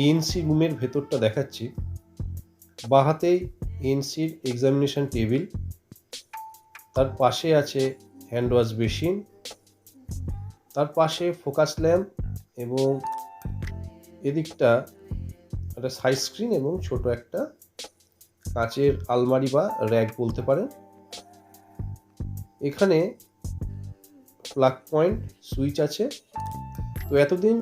ANC রুমের ভেতরটা দেখাচ্ছি। বাঁ হাতেই এএনসির এক্সামিনেশন টেবিল, তার পাশে আছে হ্যান্ড ওয়াশ বেসিন, তার পাশে ফোকাস ল্যাম্প এবং এদিকটা একটা সাইড স্ক্রিন এবং ছোট একটা কাঁচের আলমারি বা র্যাক বলতে পারেন। এখানে প্লাগ পয়েন্ট সুইচ আছে। তো এতদিন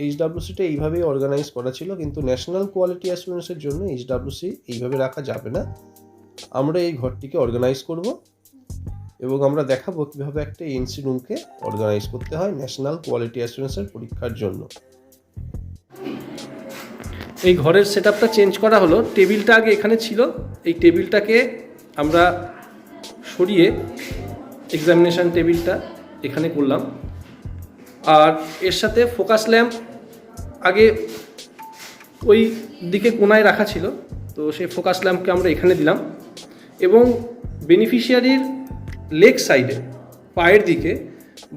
এইচডাব্লিউসিটা এইভাবেই অর্গানাইজ করা ছিল, কিন্তু ন্যাশনাল কোয়ালিটি অ্যাসুরেন্সের জন্য এইচডাব্লিউসি এইভাবে রাখা যাবে না। আমরা এই ঘরটিকে অর্গানাইজ করব এবং আমরা দেখাবো কীভাবে একটা এএনসি রুমকে অর্গানাইজ করতে হয় ন্যাশনাল কোয়ালিটি অ্যাসুরেন্সের পরীক্ষার জন্য। এই ঘরের সেটআপটা চেঞ্জ করা হলো। টেবিলটা আগে এখানে ছিল, এই টেবিলটাকে আমরা সরিয়ে এক্সামিনেশন টেবিলটা এখানে করলাম। আর এর সাথে ফোকাস ল্যাম্প আগে ওই দিকে কোনায় রাখা ছিল, তো সেই ফোকাস ল্যাম্পকে আমরা এখানে দিলাম। এবং বেনিফিশিয়ারির লেগ সাইডে পায়ের দিকে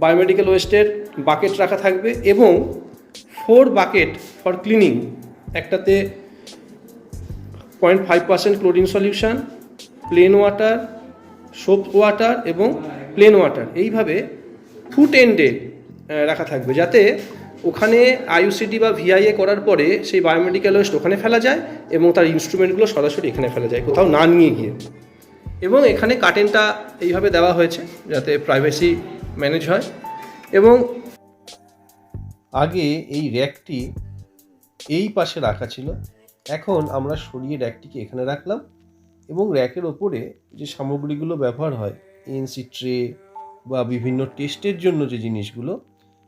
বায়োমেডিক্যাল ওয়েস্টের বাকেট রাখা থাকবে এবং 4 বাকেট ফর ক্লিনিং, একটাতে 0.5% chlorine solution, plain water, soap water এবং প্লেন ওয়াটার, এইভাবে ফুট এন্ডে রাখা থাকবে, যাতে ওখানে আইইউসিডি বা ভিআইএ করার পরে সেই বায়োমেডিক্যাল ওয়েস্ট ওখানে ফেলা যায় এবং তার ইনস্ট্রুমেন্টগুলো সরাসরি এখানে ফেলা যায়, কোথাও না নিয়ে গিয়ে। এবং এখানে কার্টেনটা এইভাবে দেওয়া হয়েছে যাতে প্রাইভেসি ম্যানেজ হয়। এবং আগে এই র্যাকটি এই পাশে রাখা ছিল, এখন আমরা সরিয়ে র্যাকটিকে এখানে রাখলাম এবং র্যাকের ওপরে যে সামগ্রীগুলো ব্যবহার হয়, এএনসি ট্রে বা বিভিন্ন টেস্টের জন্য যে জিনিসগুলো,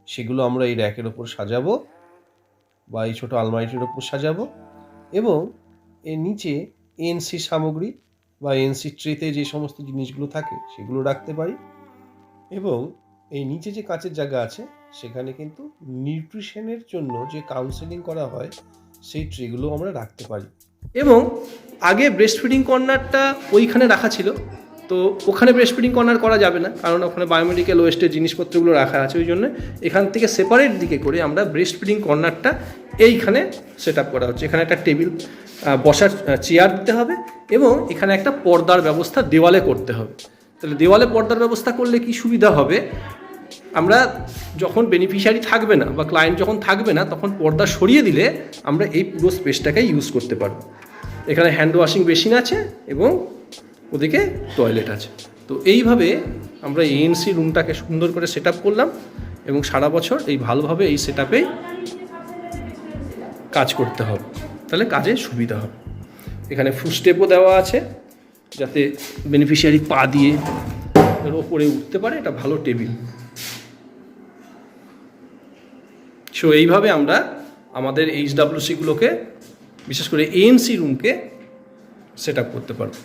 সেগুলো আমরা এই র্যাকের ওপর সাজাবো বা এই ছোটো আলমারিটির ওপর সাজাবো। এবং এর নিচে এএনসি সামগ্রী বা এএনসি ট্রেতে যে সমস্ত জিনিসগুলো থাকে সেগুলো রাখতে পারি। এবং এই নিচে যে কাঁচের জায়গা আছে সেখানে কিন্তু নিউট্রিশনের জন্য যে কাউন্সেলিং করা হয় সেই ট্রেগুলো আমরা রাখতে পারি। এবং আগে ব্রেস্ট ফিডিং কর্নারটা ওইখানে রাখা ছিল, তো ওখানে ব্রেস্ট ফিডিং কর্নার করা যাবে না, কারণ ওখানে বায়োমেডিক্যাল ওয়েস্টের জিনিসপত্রগুলো রাখা আছে। ওই জন্য এখান থেকে সেপারেট দিকে করে আমরা ব্রেস্ট ফিডিং কর্নারটা এইখানে সেট আপ করা হচ্ছে। এখানে একটা টেবিল, বসার চেয়ার দিতে হবে এবং এখানে একটা পর্দার ব্যবস্থা দেওয়ালে করতে হবে। তাহলে দেওয়ালে পর্দার ব্যবস্থা করলে কি সুবিধা হবে, আমরা যখন বেনিফিশিয়ারি থাকবে না বা ক্লায়েন্ট যখন থাকবে না তখন পর্দা সরিয়ে দিলে আমরা এই পুরো স্পেসটাকে ইউজ করতে পারবো। এখানে হ্যান্ড ওয়াশিং বেসিন আছে এবং ওদিকে টয়লেট আছে। তো এইভাবে আমরা এএনসি রুমটাকে সুন্দর করে সেট আপ করলাম এবং সারা বছর এই ভালোভাবে এই সেট আপেই কাজ করতে হবে, তাহলে কাজে সুবিধা হবে। এখানে ফুটস্টেপও দেওয়া আছে যাতে বেনিফিশিয়ারি পা দিয়ে এর ওপরে উঠতে পারে, এটা ভালো টেবিল। সো এইভাবে আমরা আমাদের এইচডাব্লিউসিগুলোকে, বিশেষ করে এএনসি রুমকে সেট আপ করতে পারবো।